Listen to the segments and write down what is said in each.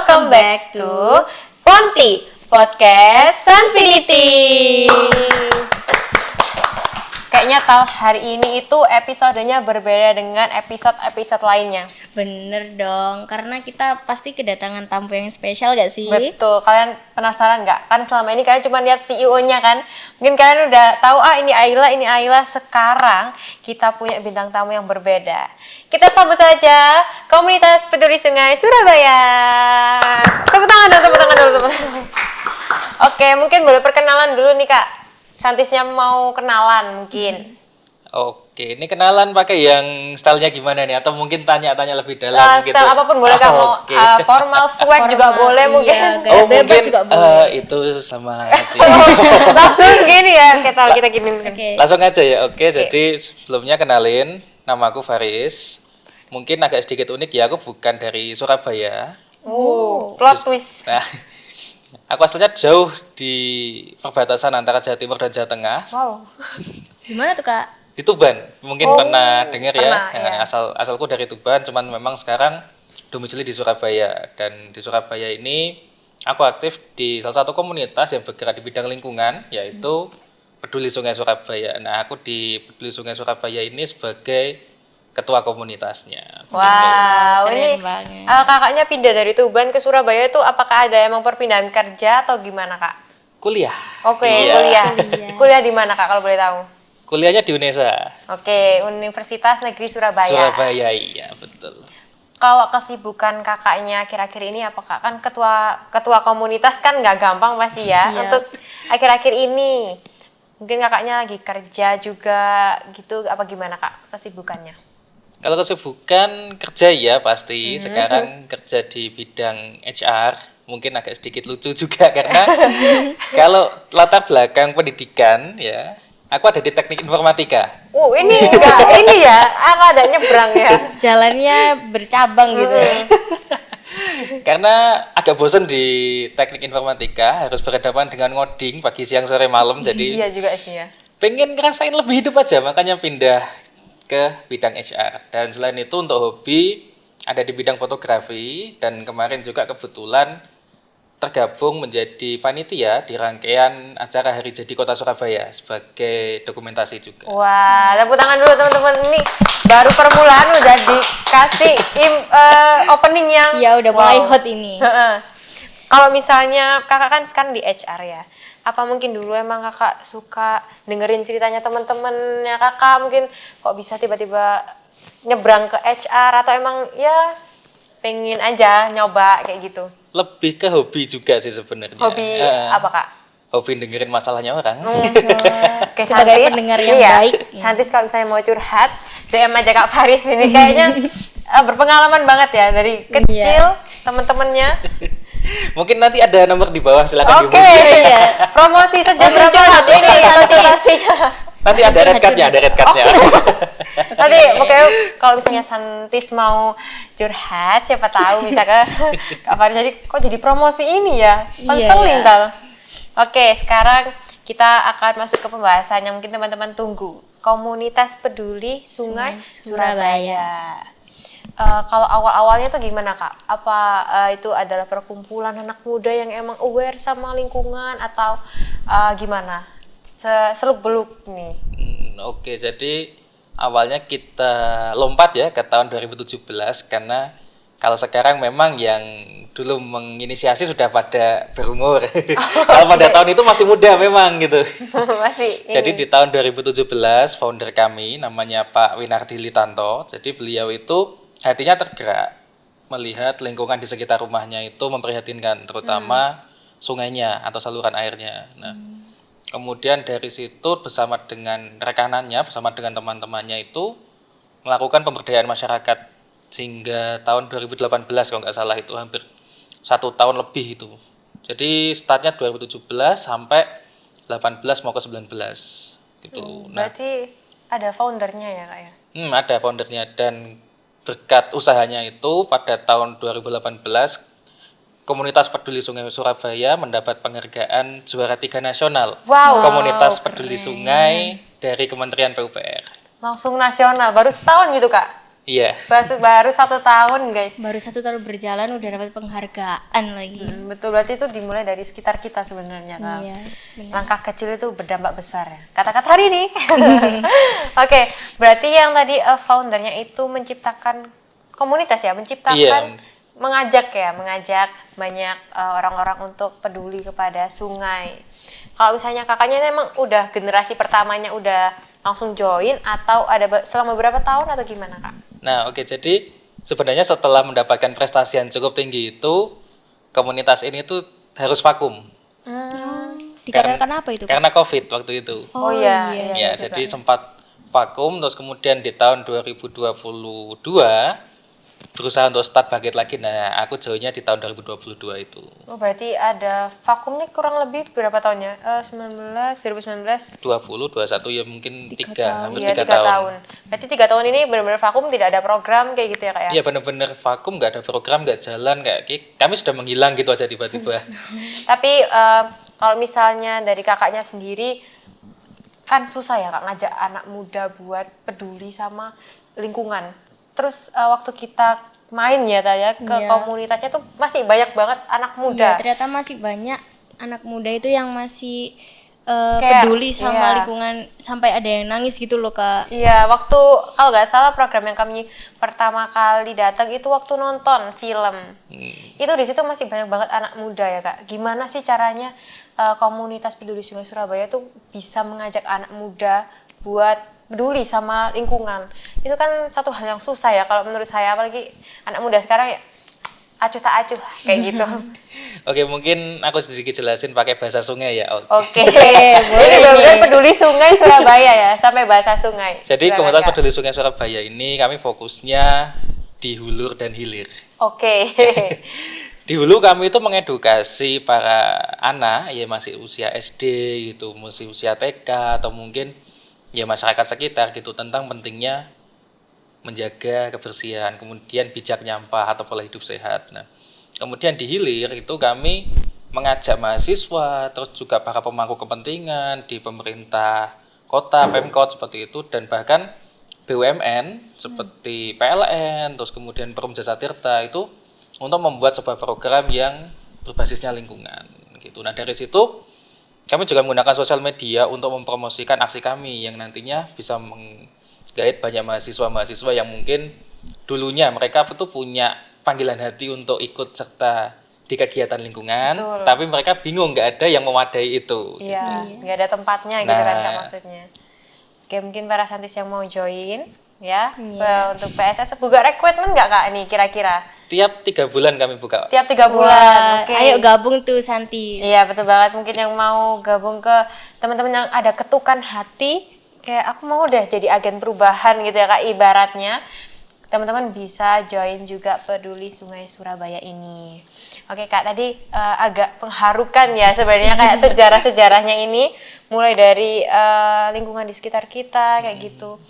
welcome back to Ponti Podcast Sunfinity. Kayaknya tahu hari ini itu episodenya berbeda dengan episode-episode lainnya. Bener dong, karena kita pasti kedatangan tamu yang spesial gak sih? Betul, kalian penasaran nggak? Kan selama ini kalian cuma lihat CEO-nya kan? Mungkin kalian udah tahu, ini Ayla. Sekarang kita punya bintang tamu yang berbeda. Kita sambut saja Komunitas Peduli Sungai Surabaya. Tepuk tangan dulu. Oke, mungkin boleh perkenalan dulu nih Kak. Santisnya mau kenalan mungkin. Oke, ini kenalan pakai yang stylenya gimana nih? Atau mungkin tanya-tanya lebih dalam gitu? Style apapun boleh Kak, mau formal swag juga boleh mungkin. Gaya bebas juga boleh. Itu sama sih. Langsung gini ya, kita gini. Oke. Langsung aja ya. Oke, jadi sebelumnya kenalin, nama aku Faris. Mungkin agak sedikit unik ya, aku bukan dari Surabaya. Plot twist. Nah, aku asalnya jauh di perbatasan antara Jawa Timur dan Jawa Tengah. Wow. Gimana tuh Kak? Di Tuban, mungkin pernah dengar ya. pernah, ya. Asalku dari Tuban, cuman memang sekarang domisili di Surabaya. Dan di Surabaya ini aku aktif di salah satu komunitas yang bergerak di bidang lingkungan, yaitu Peduli Sungai Surabaya. Nah, aku di Peduli Sungai Surabaya ini sebagai ketua komunitasnya. Wow, Keren ini banget. kakaknya pindah dari Tuban ke Surabaya itu apakah ada emang perpindahan kerja atau gimana Kak? Kuliah. Oke, Iya. kuliah. Kuliah di mana Kak kalau boleh tahu? Kuliahnya di UNESA. Oke, Universitas Negeri Surabaya. Surabaya, iya betul. Kalau kesibukan kakaknya akhir-akhir ini apa Kak? Kan ketua komunitas kan nggak gampang pasti ya. Iya. Untuk akhir-akhir ini mungkin kakaknya lagi kerja juga gitu, apa gimana Kak kesibukannya? Kalau kesibukan kerja ya pasti. Sekarang kerja di bidang HR. Mungkin agak sedikit lucu juga karena kalau latar belakang pendidikan ya, aku ada di teknik informatika. Ini enggak, ini ya, ada nyebrang ya. Jalannya bercabang gitu ya. Karena agak bosen di teknik informatika, harus berhadapan dengan ngoding pagi, siang, sore, malam. Jadi Iya juga sih ya. pengen ngerasain lebih hidup aja, makanya pindah ke bidang HR. Dan selain itu untuk hobi ada di bidang fotografi, dan kemarin juga kebetulan tergabung menjadi panitia di rangkaian acara Hari Jadi Kota Surabaya sebagai dokumentasi juga. Wah, tepuk tangan dulu teman-teman. Ini baru permulaan udah dikasih opening yang Iya, udah mulai hot ini. Kalau misalnya kakak kan sekarang di HR ya, apa mungkin dulu emang kakak suka dengerin ceritanya teman-temannya kakak, mungkin kok bisa tiba-tiba nyebrang ke HR, atau emang ya pengen aja nyoba kayak gitu? Lebih ke hobi juga sih sebenarnya. Hobi apa Kak? Hobi dengerin masalahnya orang. Oke, Sebagai Santis, pendengar yang iya. baik. Santis kalau misalnya mau curhat, DM aja Kak Faris ini kayaknya berpengalaman banget ya dari kecil teman-temannya. Mungkin nanti ada nomor di bawah, silakan Oke, dihubungi. iya. Promosi saja Langsung curhat ini itu, ya, Santis. konsultasinya. Nanti ada red card-nya, ada red card-nya. Nanti pokoknya kalau misalnya Santis mau curhat, siapa tahu misalnya Kak Faris jadi promosi ini ya. Konseling Iya. tal. Oke, sekarang kita akan masuk ke pembahasan yang mungkin teman-teman tunggu. Komunitas Peduli Sungai Surabaya. Kalau awal-awalnya tuh gimana Kak? Apa itu adalah perkumpulan anak muda yang emang aware sama lingkungan, atau gimana? Seluk-beluk nih. Oke, jadi awalnya kita lompat ya ke tahun 2017 karena kalau sekarang memang yang dulu menginisiasi sudah pada berumur. Kalau pada tahun itu masih muda memang gitu. Masih ini. Jadi di tahun 2017 founder kami namanya Pak Winardi Litanto. Jadi beliau itu hatinya tergerak melihat lingkungan di sekitar rumahnya itu memprihatinkan, terutama sungainya atau saluran airnya. Nah, kemudian dari situ bersama dengan rekanannya, bersama dengan teman-temannya itu melakukan pemberdayaan masyarakat sehingga tahun 2018 kalau nggak salah, itu hampir 1 tahun lebih itu. Jadi startnya 2017 sampai 18 mau ke 19 gitu. Berarti ada foundernya ya Kak ya? Ada foundernya, dan berkat usahanya itu pada tahun 2018 Komunitas Peduli Sungai Surabaya mendapat penghargaan juara 3 nasional. Wow. Komunitas Peduli Sungai dari Kementerian PUPR. Langsung nasional, baru setahun gitu Kak? Iya. Baru 1 tahun guys. Baru 1 tahun berjalan udah dapat penghargaan lagi. Betul, berarti itu dimulai dari sekitar kita sebenarnya kan. Iya, benar. Langkah kecil itu berdampak besar ya. Kata-kata hari ini. Oke, berarti yang tadi foundernya itu menciptakan komunitas ya, menciptakan mengajak banyak orang-orang untuk peduli kepada sungai. Kalau misalnya kakaknya memang udah generasi pertamanya udah langsung join atau ada selama beberapa tahun atau gimana kak? Nah, oke, jadi sebenarnya setelah mendapatkan prestasi yang cukup tinggi itu, komunitas ini tuh harus vakum. Dikarenakan apa itu, Kak? Karena COVID waktu itu. Oh iya. Ya, jadi sempat vakum, terus kemudian di tahun 2022 berusaha untuk start bangkit lagi. Nah, aku joinnya di tahun 2022 itu. Oh, berarti ada vakumnya kurang lebih berapa tahunnya? 2019. 20, 21 ya mungkin 3, hampir Iya, 3 3 tahun. tahun. Berarti 3 tahun ini benar-benar vakum, tidak ada program kayak gitu ya kak ya? Iya, benar-benar vakum, nggak ada program, nggak jalan, kami sudah menghilang gitu aja tiba-tiba. Tapi kalau misalnya dari kakaknya sendiri, kan susah ya kak ngajak anak muda buat peduli sama lingkungan. Terus waktu kita main ya Taya ke komunitasnya tuh masih banyak banget anak muda. Iya, ternyata masih banyak anak muda itu yang masih Care, peduli sama lingkungan, sampai ada yang nangis gitu loh Kak. Iya, waktu kalau nggak salah program yang kami pertama kali datang itu waktu nonton film. Itu di situ masih banyak banget anak muda ya kak. Gimana sih caranya komunitas peduli Sungai Surabaya tuh bisa mengajak anak muda buat peduli sama lingkungan? Itu kan satu hal yang susah ya kalau menurut saya, apalagi anak muda sekarang ya acuh tak acuh kayak gitu. Oke, mungkin aku sedikit jelasin pakai bahasa sungai ya. Oke, ini benar-benar peduli Sungai Surabaya ya, sampai bahasa sungai. Jadi Silakan, komunitas Kak. peduli Sungai Surabaya ini kami fokusnya di hulu dan hilir. Oke. Di hulu kami itu mengedukasi para anak ya masih usia SD gitu, masih usia TK atau mungkin ya masyarakat sekitar gitu tentang pentingnya menjaga kebersihan, kemudian bijak nyampah atau pola hidup sehat. Nah, kemudian di hilir itu kami mengajak mahasiswa, terus juga para pemangku kepentingan di pemerintah kota, Pemkot seperti itu, dan bahkan BUMN seperti PLN, terus kemudian Perum Jasa Tirta itu untuk membuat sebuah program yang berbasisnya lingkungan gitu. Nah, dari situ kami juga menggunakan sosial media untuk mempromosikan aksi kami yang nantinya bisa menggait banyak mahasiswa-mahasiswa yang mungkin dulunya mereka itu punya panggilan hati untuk ikut serta di kegiatan lingkungan. Betul. Tapi mereka bingung, nggak ada yang memadai itu. Iya, nggak ada tempatnya gitu kan kak maksudnya. Oke, mungkin para santis yang mau join ya untuk PSS buka rekrutmen nggak kak ini kira-kira? Tiap 3 bulan kami buka. Tiap 3 bulan. Oke. Ayo gabung tuh Santi. Iya betul banget, mungkin yang mau gabung ke teman-teman yang ada ketukan hati, kayak aku mau udah jadi agen perubahan gitu ya kak ibaratnya, teman-teman bisa join juga peduli Sungai Surabaya ini. Oke kak, tadi agak mengharukan ya sebenarnya kayak sejarah-sejarahnya ini, mulai dari lingkungan di sekitar kita kayak gitu.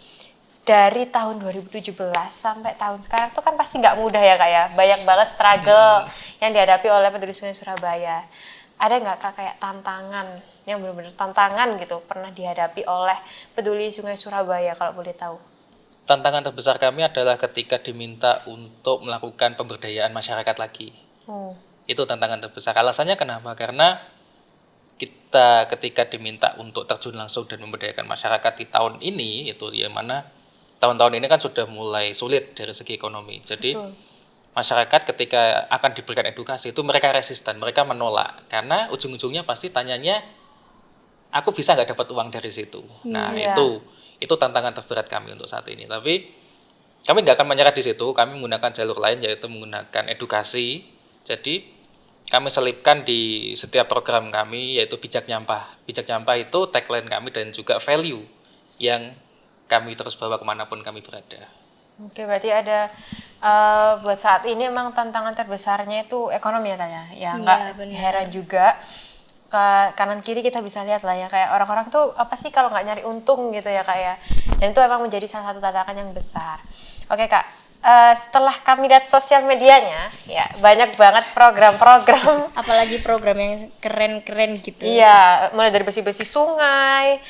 Dari tahun 2017 sampai tahun sekarang tuh kan pasti nggak mudah ya kak ya, banyak banget struggle yang dihadapi oleh peduli Sungai Surabaya. Ada nggak kak kayak tantangan yang benar-benar tantangan gitu pernah dihadapi oleh peduli Sungai Surabaya kalau boleh tahu? Tantangan terbesar kami adalah ketika diminta untuk melakukan pemberdayaan masyarakat lagi. Itu tantangan terbesar. Alasannya kenapa? Karena kita ketika diminta untuk terjun langsung dan memberdayakan masyarakat di tahun ini, itu yang mana tahun-tahun ini kan sudah mulai sulit dari segi ekonomi. Jadi masyarakat ketika akan diberikan edukasi itu mereka resisten, mereka menolak. Karena ujung-ujungnya pasti tanyanya, aku bisa nggak dapat uang dari situ? Nah itu tantangan terberat kami untuk saat ini. Tapi kami nggak akan menyerah di situ, kami menggunakan jalur lain yaitu menggunakan edukasi. Jadi kami selipkan di setiap program kami yaitu bijak nyampah. Bijak nyampah itu tagline kami dan juga value yang kami terus bawa kemanapun kami berada. Oke, berarti ada buat saat ini emang tantangan terbesarnya itu ekonomi ya Tanya. Ya nggak heran juga, ke kanan kiri kita bisa lihat lah ya kayak orang-orang tuh apa sih kalau nggak nyari untung gitu ya kak ya. Dan itu emang menjadi salah satu tantangan yang besar. Oke kak, setelah kami lihat sosial medianya, ya banyak banget program-program. Apalagi program yang keren-keren gitu. Iya, mulai dari bersih-bersih sungai,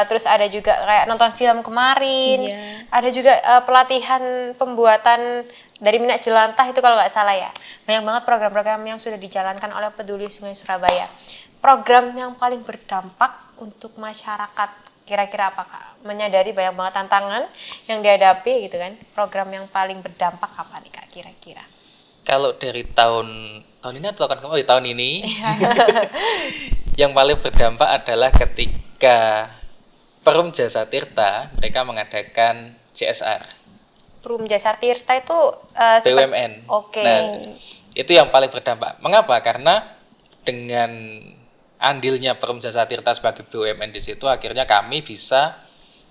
terus ada juga kayak nonton film kemarin, Iya. ada juga pelatihan pembuatan dari minyak jelantah itu kalau nggak salah ya. Banyak banget program-program yang sudah dijalankan oleh Peduli Sungai Surabaya. Program yang paling berdampak untuk masyarakat kira-kira apa Kak? Menyadari banyak banget tantangan yang dihadapi gitu kan. Program yang paling berdampak apa nih Kak kira-kira? Kalau dari tahun ini atau akan kembali tahun ini, yang paling berdampak adalah ketika Perum Jasa Tirta mereka mengadakan CSR Perum Jasa Tirta itu BUMN. Oke. Nah, itu yang paling berdampak. Mengapa? Karena dengan andilnya Perum Jasa Tirta sebagai BUMN di situ, akhirnya kami bisa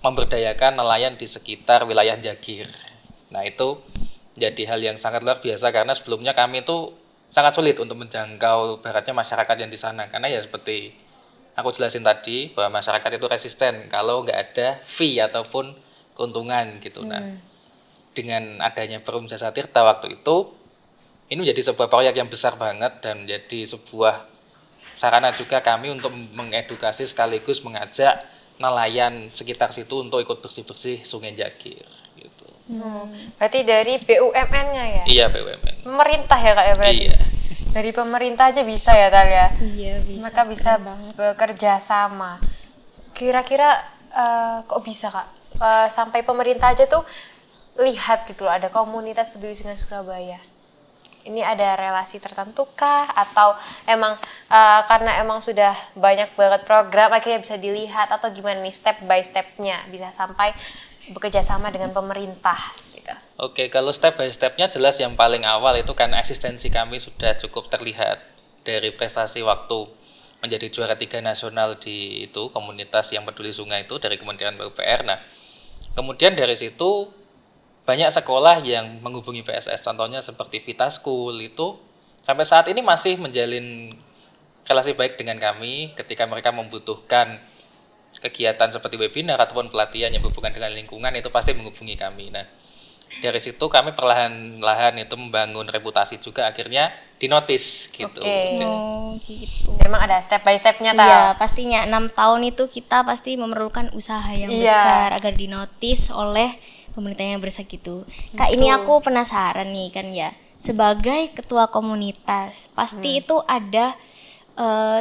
memberdayakan nelayan di sekitar wilayah Jagir. Nah, itu jadi hal yang sangat luar biasa karena sebelumnya kami itu sangat sulit untuk menjangkau baratnya masyarakat yang di sana, karena ya seperti aku jelasin tadi bahwa masyarakat itu resisten kalau nggak ada fee ataupun keuntungan gitu. Nah, dengan adanya Perum Jasa Tirta waktu itu ini menjadi sebuah proyek yang besar banget dan menjadi sebuah sarana juga kami untuk mengedukasi sekaligus mengajak nelayan sekitar situ untuk ikut bersih-bersih Sungai Jagir gitu. Berarti dari BUMN-nya ya? Iya, BUMN. Pemerintah ya Kak ya berarti? Iya. Dari pemerintah aja bisa ya Tal ya? Iya, bisa. Mereka bisa bekerja sama. Kira-kira kok bisa Kak? Sampai pemerintah aja tuh lihat gitu loh, ada komunitas peduli sungai Surabaya. Ini ada relasi tertentu kah? Atau emang karena emang sudah banyak banget program akhirnya bisa dilihat, atau gimana nih step by stepnya bisa sampai bekerja sama dengan pemerintah gitu? Oke, kalau step by stepnya jelas yang paling awal itu kan eksistensi kami sudah cukup terlihat dari prestasi waktu menjadi juara 3 nasional di itu komunitas yang peduli sungai itu dari Kementerian PUPR. Nah, kemudian dari situ banyak sekolah yang menghubungi PSS, contohnya seperti Vita School itu sampai saat ini masih menjalin relasi baik dengan kami ketika mereka membutuhkan kegiatan seperti webinar ataupun pelatihan yang berhubungan dengan lingkungan itu pasti menghubungi kami. Nah, dari situ kami perlahan-lahan itu membangun reputasi juga akhirnya dinotis gitu. Oke. Oh, gitu. Emang ada step by stepnya Tal? Iya, pastinya 6 tahun itu kita pasti memerlukan usaha yang Iya. besar agar dinotis oleh pemerintah yang besar gitu. Kak, ini aku penasaran nih kan ya. Sebagai ketua komunitas, pasti itu ada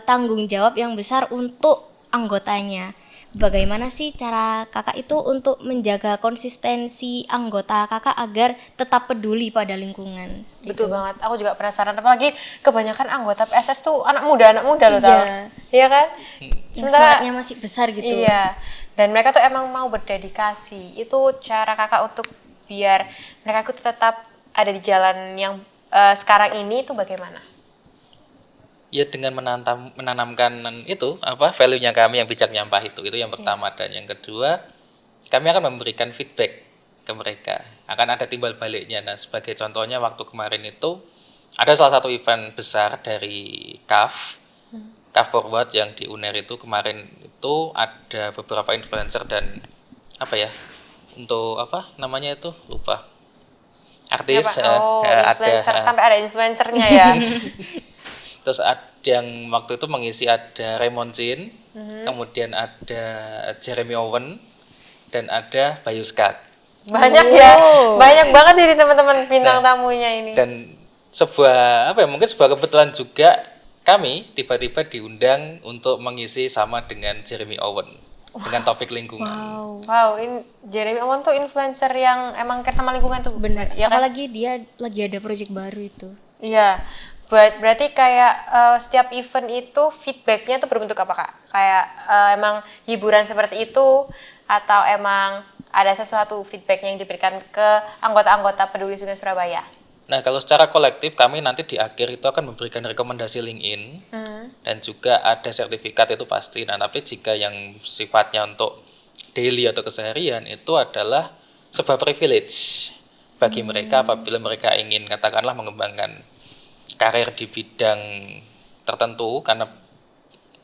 tanggung jawab yang besar untuk anggotanya. Bagaimana sih cara kakak itu untuk menjaga konsistensi anggota kakak agar tetap peduli pada lingkungan? Seperti Betul itu. banget, aku juga penasaran, apalagi kebanyakan anggota PSS tuh anak muda loh Tal. Iya. Iya kan? Yang semangatnya masih besar gitu. Iya, dan mereka tuh emang mau berdedikasi. Itu cara kakak untuk biar mereka tuh tetap ada di jalan yang sekarang ini itu bagaimana? Ya dengan menanamkan itu value-nya kami yang bijak nyampah itu yang pertama. Dan yang kedua kami akan memberikan feedback ke mereka, akan ada timbal baliknya. Nah, sebagai contohnya waktu kemarin itu ada salah satu event besar dari CAF Forward yang di UNER itu kemarin itu ada beberapa influencer dan untuk namanya itu lupa artis Influencer sampai ada influencernya ya. Terus ada yang waktu itu mengisi ada Raymond Jin, kemudian ada Jeremy Owen, dan ada Bayu Skak. Banyak ya, banyak banget dari teman-teman bintang tamunya ini. Dan mungkin sebuah kebetulan juga kami tiba-tiba diundang untuk mengisi sama dengan Jeremy Owen dengan topik lingkungan. Wow, ini Jeremy Owen tuh influencer yang emang care sama lingkungan tuh. Benar. Ya kan? Apalagi dia lagi ada project baru itu. Iya. Berarti kayak setiap event itu feedbacknya tuh berbentuk apa Kak? Kayak emang hiburan seperti itu atau emang ada sesuatu feedback yang diberikan ke anggota-anggota Peduli Sungai Surabaya? Nah, kalau secara kolektif kami nanti di akhir itu akan memberikan rekomendasi LinkedIn dan juga ada sertifikat itu pasti. Nah, tapi jika yang sifatnya untuk daily atau keseharian itu adalah sebuah privilege bagi mereka apabila mereka ingin katakanlah mengembangkan karir di bidang tertentu, karena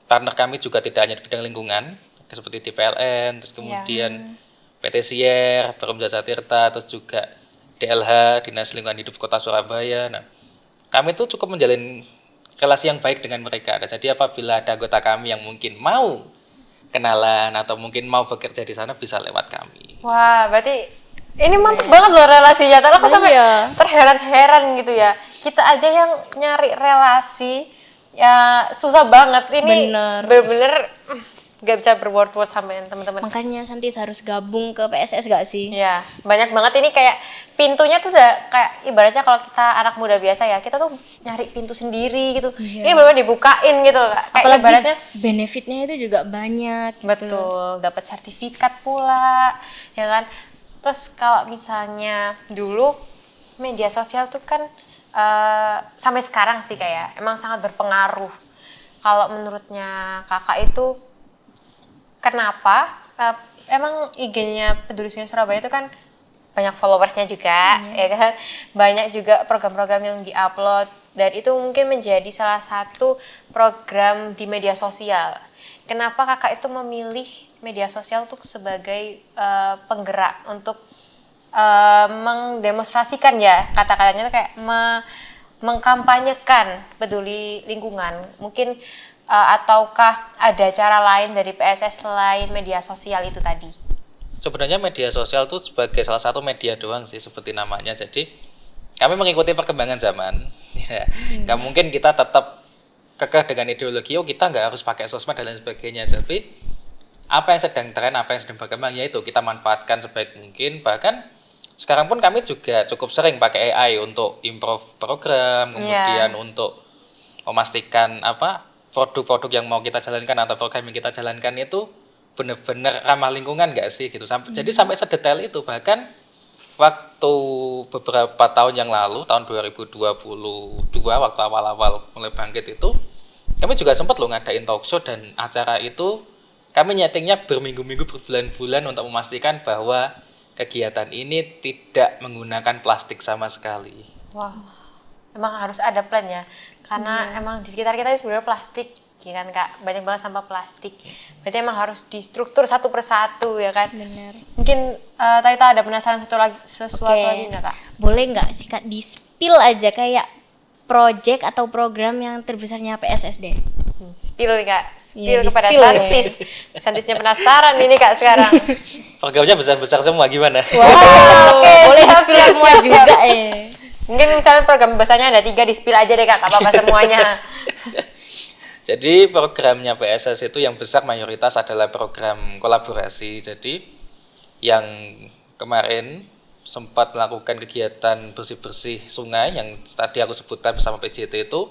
partner kami juga tidak hanya di bidang lingkungan seperti di PLN, terus kemudian PT Sier, Perum Jasa Tirta, terus juga DLH, Dinas Lingkungan Hidup Kota Surabaya. Nah, kami tuh cukup menjalin relasi yang baik dengan mereka. Dan jadi apabila ada anggota kami yang mungkin mau kenalan atau mungkin mau bekerja di sana bisa lewat kami. Wah, berarti ini mantep banget loh relasinya. Tapi aku sampai Iya. terheran-heran gitu ya. Kita aja yang nyari relasi ya susah banget. Ini Bener. bener-bener gak bisa berword-word sama teman-teman. Makanya Santis harus gabung ke PSS gak sih? Iya, banyak banget ini kayak pintunya tuh udah kayak ibaratnya kalau kita anak muda biasa ya, kita tuh nyari pintu sendiri gitu. Iya. Ini benar dibukain gitu, kayak Apalagi ibaratnya benefitnya itu juga banyak gitu. betul, dapat sertifikat pula, ya kan. Terus kalau misalnya dulu media sosial tuh kan sampai sekarang sih kayak emang sangat berpengaruh. Kalau menurutnya kakak itu kenapa emang IG-nya Peduli Sungai Surabaya itu kan banyak followersnya juga, ya kan? Banyak juga program-program yang diupload dan itu mungkin menjadi salah satu program di media sosial. Kenapa kakak itu memilih media sosial tuh sebagai penggerak untuk mendemonstrasikan ya kata-katanya tuh kayak mengkampanyekan peduli lingkungan mungkin ataukah ada cara lain dari PSS selain media sosial itu tadi? Sebenarnya media sosial itu sebagai salah satu media doang sih seperti namanya. Jadi kami mengikuti perkembangan zaman. Ya, nggak mungkin kita tetap kekeh dengan ideologi. Oh kita nggak harus pakai sosmed dan lain sebagainya. Tapi apa yang sedang tren, apa yang sedang berkembang ya itu kita manfaatkan sebaik mungkin. Bahkan sekarang pun kami juga cukup sering pakai AI untuk improve program, kemudian untuk memastikan apa produk-produk yang mau kita jalankan atau program yang kita jalankan itu benar-benar ramah lingkungan nggak sih gitu. Jadi sampai sedetail itu. Bahkan waktu beberapa tahun yang lalu tahun 2022 waktu awal-awal mulai bangkit itu kami juga sempat loh ngadain talk show dan acara itu kami nyetingnya berminggu-minggu berbulan-bulan untuk memastikan bahwa kegiatan ini tidak menggunakan plastik sama sekali. Wah, emang harus ada plan ya, karena emang di sekitar kita ini sebenarnya plastik, ya kan kak, banyak banget sampah plastik. Berarti emang harus distruktur satu persatu ya kan. Bener. Mungkin Taita ada penasaran sesuatu Oke. lagi nggak kak? Boleh nggak sih Kak di-spill aja kayak project atau program yang terbesarnya PSSD? Spill nih kak, spill Iya, kepada di-spill ya. Santis. Santisnya penasaran ini kak sekarang. Programnya besar-besar semua gimana? Oke, Boleh siap, di-spill siap, semua siap, juga siap. Mungkin misalnya program besarnya ada 3, di spill aja deh kak, apa-apa semuanya. Jadi programnya PSS itu yang besar mayoritas adalah program kolaborasi. Jadi yang kemarin sempat melakukan kegiatan bersih-bersih sungai yang tadi aku sebutkan bersama PJT itu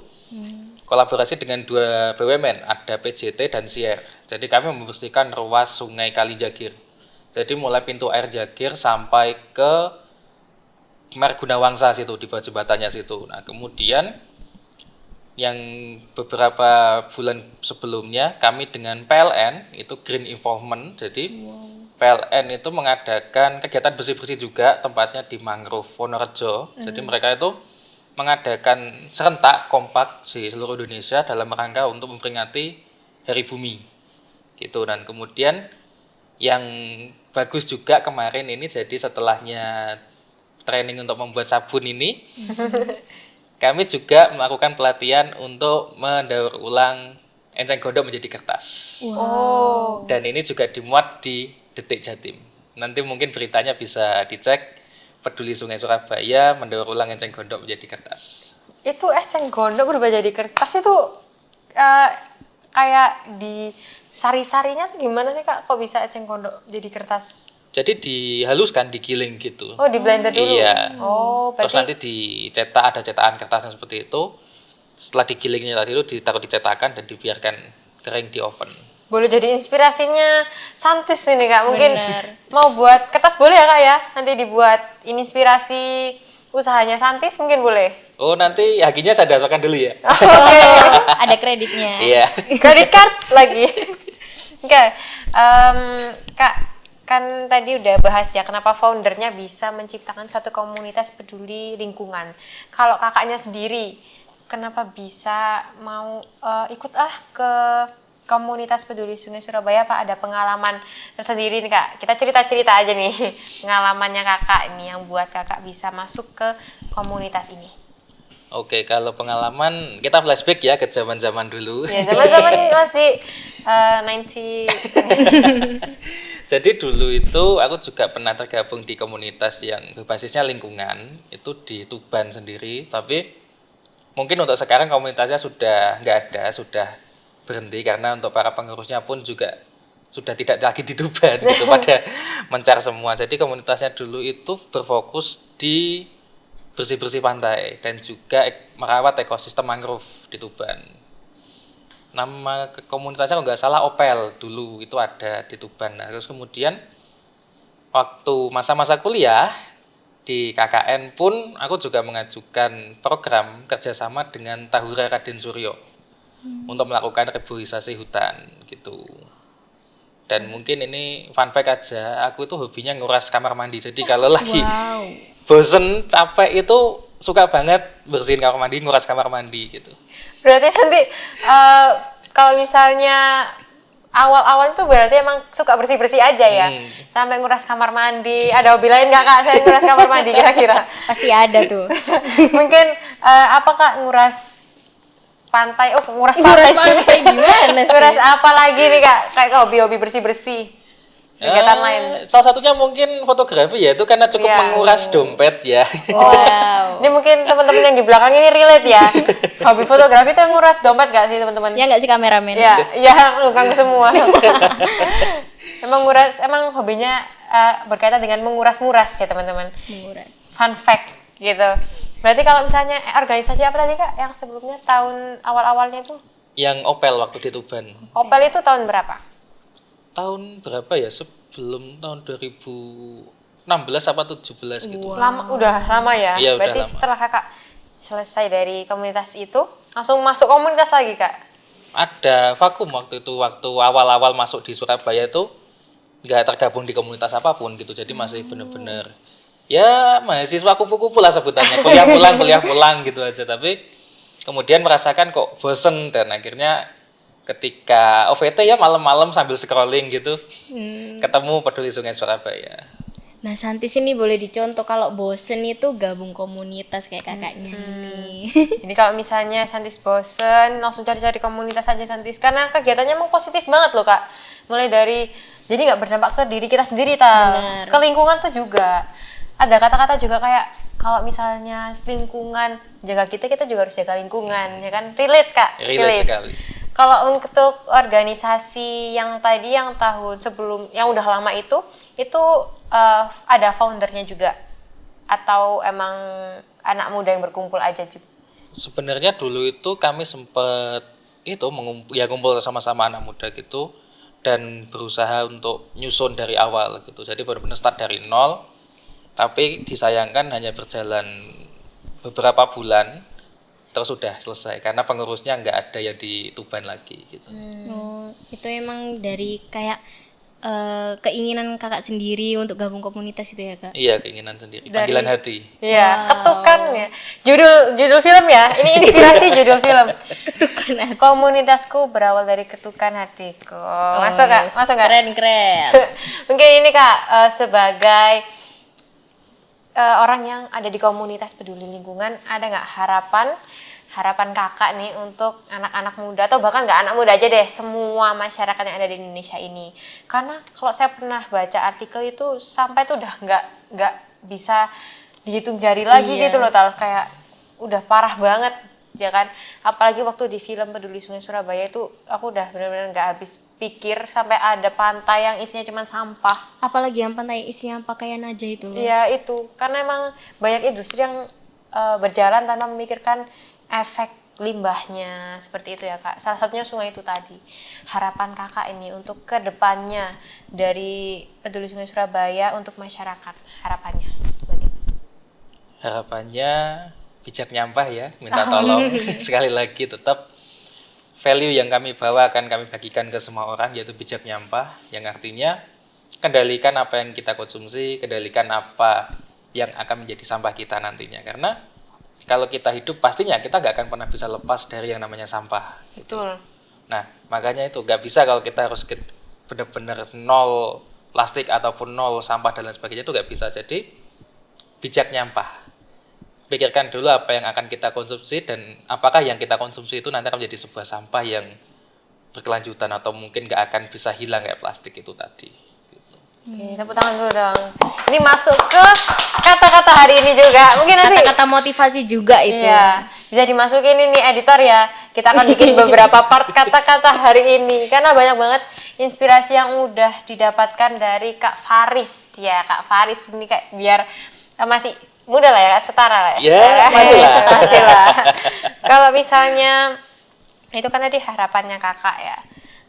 kolaborasi dengan 2 BUMN, ada PJT dan Sier. Jadi kami membersihkan ruas sungai Kalijagir. Jadi mulai pintu air Jagir sampai ke Marguna Wangsa situ, di bawah jembatannya situ. Nah kemudian yang beberapa bulan sebelumnya kami dengan PLN itu Green Involvement. Jadi PLN itu mengadakan kegiatan bersih-bersih juga, tempatnya di Mangrove Wonorejo. Jadi mereka itu mengadakan serentak kompak di seluruh Indonesia dalam rangka untuk memperingati Hari Bumi. Gitu. Dan kemudian yang bagus juga kemarin ini, jadi setelahnya training untuk membuat sabun ini kami juga melakukan pelatihan untuk mendaur ulang enceng gondok menjadi kertas. Oh, Dan ini juga dimuat di Detik Jatim. Nanti mungkin beritanya bisa dicek, Peduli Sungai Surabaya mendaur ulang enceng gondok menjadi kertas. itu eceng gondok berubah jadi kertas itu kayak di sari-sarinya tuh gimana sih kak? Kok bisa eceng gondok jadi kertas? Jadi dihaluskan, digiling gitu. Oh, di blender dulu. Iya. Oh, Terus berarti nanti dicetak, ada cetakan kertas yang seperti itu. Setelah digilingnya tadi itu ditaruh di cetakan dan dibiarkan kering di oven. boleh jadi inspirasinya Santis ini kak. Mungkin Bener. mau buat kertas boleh ya kak ya? Nanti dibuat inspirasi usahanya Santis mungkin boleh. Oh nanti hakinya saya daftarkan dulu ya. Oke. Ada kreditnya. Iya. Credit card lagi. Oke, kak kan tadi udah bahas ya kenapa foundernya bisa menciptakan satu komunitas peduli lingkungan. Kalau kakaknya sendiri, kenapa bisa mau ikut ke komunitas peduli Sungai Surabaya Pak ada pengalaman tersendiri nih Kak. Kita cerita-cerita aja nih pengalamannya Kakak ini yang buat Kakak bisa masuk ke komunitas ini. Oke, kalau pengalaman kita flashback ya ke zaman-zaman dulu. Ya, zaman-zaman masih 90. Jadi dulu itu aku juga pernah tergabung di komunitas yang berbasisnya lingkungan, itu di Tuban sendiri, tapi mungkin untuk sekarang komunitasnya sudah nggak ada, sudah berhenti karena untuk para pengurusnya pun juga sudah tidak lagi di Tuban gitu, pada mencar semua. Jadi komunitasnya dulu itu berfokus di bersih-bersih pantai dan juga merawat ekosistem mangrove di Tuban. Nama komunitasnya kalau nggak salah Opel dulu itu ada di Tuban. Nah, terus kemudian waktu masa-masa kuliah di KKN pun aku juga mengajukan program kerjasama dengan Tahura Raden Suryo untuk melakukan reboisasi hutan gitu. Dan mungkin ini fun fact aja, aku itu hobinya nguras kamar mandi. Jadi kalau lagi bosen, capek itu suka banget bersihin kamar mandi, nguras kamar mandi gitu. Berarti nanti kalau misalnya awal-awal itu berarti emang suka bersih-bersih aja ya? Sampai nguras kamar mandi. Ada hobi lain nggak Kak? Saya nguras kamar mandi kira-kira. Pasti ada tuh. Mungkin apa Kak nguras pantai? Oh, nguras pantai sih. Gimana sih? Nguras apa lagi nih Kak? Kayak hobi-hobi bersih-bersih. Kegiatan lain. Salah satunya mungkin fotografi ya, itu karena cukup Ya. menguras dompet ya. Wow. Ini mungkin teman-teman yang di belakang ini relate ya. Hobi fotografi itu nguras dompet gak sih teman-teman? Ya nggak sih kameramen? Ya, bukan semua. Emang hobinya berkaitan dengan menguras-nguras ya teman-teman. Menguras. Fun fact gitu. Berarti kalau misalnya organisasi apa tadi Kak yang sebelumnya tahun awal-awalnya itu? Yang Opel waktu di Tuban. Opel itu tahun berapa? Tahun berapa ya? Sebelum tahun 2016 apa 17 gitu. Udah lama ya? Iya, udah Berarti lama. setelah Kakak selesai dari komunitas itu, langsung masuk komunitas lagi Kak? Ada vakum waktu itu, waktu awal-awal masuk di Surabaya itu nggak tergabung di komunitas apapun gitu, jadi masih bener-bener ya mahasiswa kupu-kupu lah sebutannya, kuliah pulang gitu aja. Tapi kemudian merasakan kok bosen, dan akhirnya ketika OVT ya malam-malam sambil scrolling gitu ketemu Peduli Sungai Surabaya. Nah, Santis ini boleh dicontoh kalau bosen itu gabung komunitas kayak kakaknya nih. Jadi kalau misalnya Santis bosen, langsung cari-cari komunitas aja Santis. Karena kegiatannya emang positif banget loh Kak. Mulai dari, jadi nggak berdampak ke diri kita sendiri, Bener. ke lingkungan tuh juga. Ada kata-kata juga kayak, kalau misalnya lingkungan jaga kita, kita juga harus jaga lingkungan, ya kan? Relate Kak? Relate sekali. Kalau untuk organisasi yang tadi, yang tahun sebelum, yang udah lama itu ada foundernya juga? Atau emang anak muda yang berkumpul aja juga? Sebenarnya dulu itu kami sempat itu ngumpul sama-sama anak muda gitu, dan berusaha untuk nyusun dari awal gitu. Jadi benar-benar start dari nol, tapi disayangkan hanya berjalan beberapa bulan terus sudah selesai karena pengurusnya nggak ada yang di Tuban lagi gitu. Oh, itu emang dari kayak keinginan kakak sendiri untuk gabung komunitas itu ya kak? Iya, keinginan sendiri, panggilan hati. Iya, ketukan ya. Judul film ya. Ini inspirasi judul film. Ketukan hati. Komunitasku berawal dari ketukan hatiku. Masuk Kak? Masuk Kak? Keren. Mungkin ini Kak sebagai orang yang ada di komunitas peduli lingkungan, ada nggak harapan kakak nih untuk anak-anak muda, atau bahkan nggak anak muda aja deh, semua masyarakat yang ada di Indonesia ini? Karena kalau saya pernah baca artikel itu sampai tuh udah nggak bisa dihitung jari lagi gitu loh, kayak udah parah banget ya kan. Apalagi waktu di film Peduli Sungai Surabaya itu aku udah benar-benar nggak habis pikir, sampai ada pantai yang isinya cuma sampah. Apalagi yang pantai isinya pakaian aja itu. Iya itu, karena emang banyak industri yang berjalan tanpa memikirkan efek limbahnya, seperti itu ya Kak. Salah satunya sungai itu tadi. Harapan kakak ini untuk kedepannya dari Peduli Sungai Surabaya untuk masyarakat, harapannya bagaimana? Harapannya bijak nyampah ya, minta tolong sekali lagi tetap value yang kami bawa akan kami bagikan ke semua orang, yaitu bijak nyampah, yang artinya kendalikan apa yang kita konsumsi, kendalikan apa yang akan menjadi sampah kita nantinya. Karena kalau kita hidup pastinya kita nggak akan pernah bisa lepas dari yang namanya sampah. Betul. Nah, makanya itu nggak bisa kalau kita harus benar-benar nol plastik ataupun nol sampah dan lain sebagainya, itu nggak bisa. Jadi bijak nyampah. Pikirkan dulu apa yang akan kita konsumsi dan apakah yang kita konsumsi itu nanti akan menjadi sebuah sampah yang berkelanjutan atau mungkin nggak akan bisa hilang kayak plastik itu tadi. Oke, tepuk tangan dulu dong. Ini masuk ke kata-kata hari ini juga. Mungkin nanti Kata-kata motivasi juga itu. iya, bisa dimasukin ini editor ya. Kita akan bikin beberapa part kata-kata hari ini karena banyak banget inspirasi yang udah didapatkan dari Kak Faris ya. Kak Faris ini kayak biar masih muda lah ya, setara lah ya. Ya, masih lah. Masih lah. Kalau misalnya itu kan tadi harapannya Kakak ya.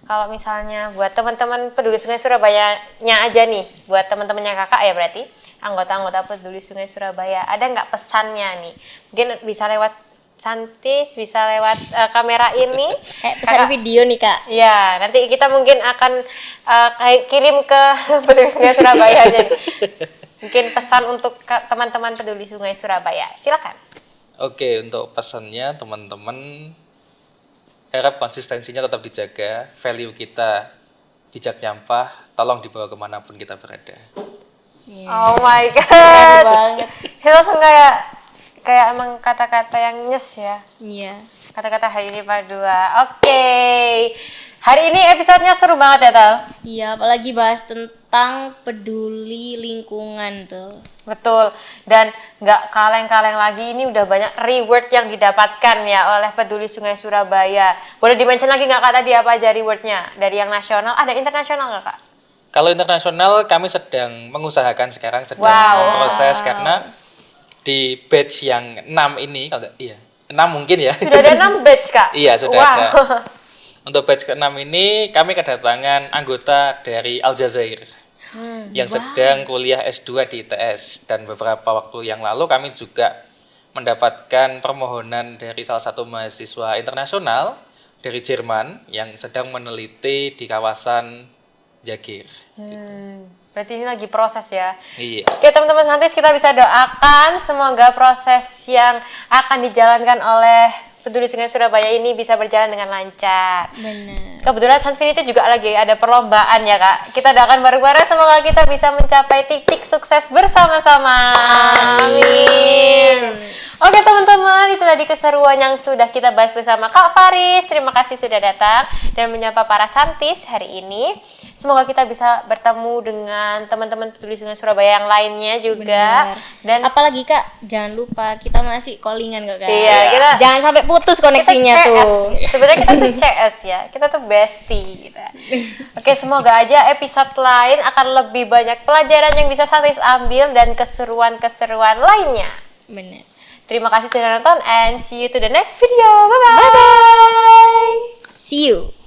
Kalau misalnya buat teman-teman Peduli Sungai Surabaya-nya aja nih, buat teman-temannya Kakak ya berarti, anggota-anggota Peduli Sungai Surabaya, ada nggak pesannya nih? Mungkin bisa lewat Santis, bisa lewat kamera ini. Kayak pesan video nih Kak. Ya, nanti kita mungkin akan kirim ke Peduli Sungai Surabaya aja nih. Mungkin pesan untuk teman-teman Peduli Sungai Surabaya. Silakan. Oke, untuk pesannya teman-teman, harap konsistensinya tetap dijaga, value kita bijak nyampah, tolong dibawa kemanapun kita berada. Oh my god. Keren banget. Itu langsung kayak emang kata-kata yang nyes ya. Iya. Kata-kata hari ini part 2. Oke. Hari ini episodenya seru banget ya, Tal? Iya, apalagi bahas tentang peduli lingkungan tuh. Betul. Dan nggak kaleng-kaleng lagi, ini udah banyak reward yang didapatkan ya oleh Peduli Sungai Surabaya. Boleh di-mention lagi nggak Kak tadi apa aja rewardnya? Dari yang nasional, ada internasional nggak Kak? Kalau internasional kami sedang mengusahakan sekarang, sedang Wow. proses karena di batch yang 6 ini, kalau iya 6 mungkin ya. Sudah ada 6 batch Kak? Iya, sudah wow. ada. Untuk batch ke-6 ini kami kedatangan anggota dari Aljazair yang sedang kuliah S2 di ITS, dan beberapa waktu yang lalu kami juga mendapatkan permohonan dari salah satu mahasiswa internasional dari Jerman yang sedang meneliti di kawasan Jagir. Berarti ini lagi proses ya. Iya. Oke teman-teman Santis, kita bisa doakan semoga proses yang akan dijalankan oleh Peduli Sungai Surabaya ini bisa berjalan dengan lancar. Benar. Kebetulan Sansfinity juga lagi ada perlombaan ya Kak. Kita doakan bareng-bareng semoga kita bisa mencapai titik sukses bersama-sama. Amin. Oke teman-teman, itu tadi keseruan yang sudah kita bahas bersama Kak Faris. Terima kasih sudah datang dan menyapa para Santis hari ini. Semoga kita bisa bertemu dengan teman-teman Peduli Sungai Surabaya yang lainnya juga. Benar. Dan Apalagi Kak, jangan lupa kita masih callingan kok Kak. Iya, kita- Jangan sampai putus koneksinya kita CS. tuh. Sebenarnya kita tuh CS ya. Kita tuh bestie gitu. Oke, semoga aja episode lain akan lebih banyak pelajaran yang bisa Santis ambil dan keseruan-keseruan lainnya. Benar. Terima kasih sudah nonton and see you to the next video. Bye bye. See you.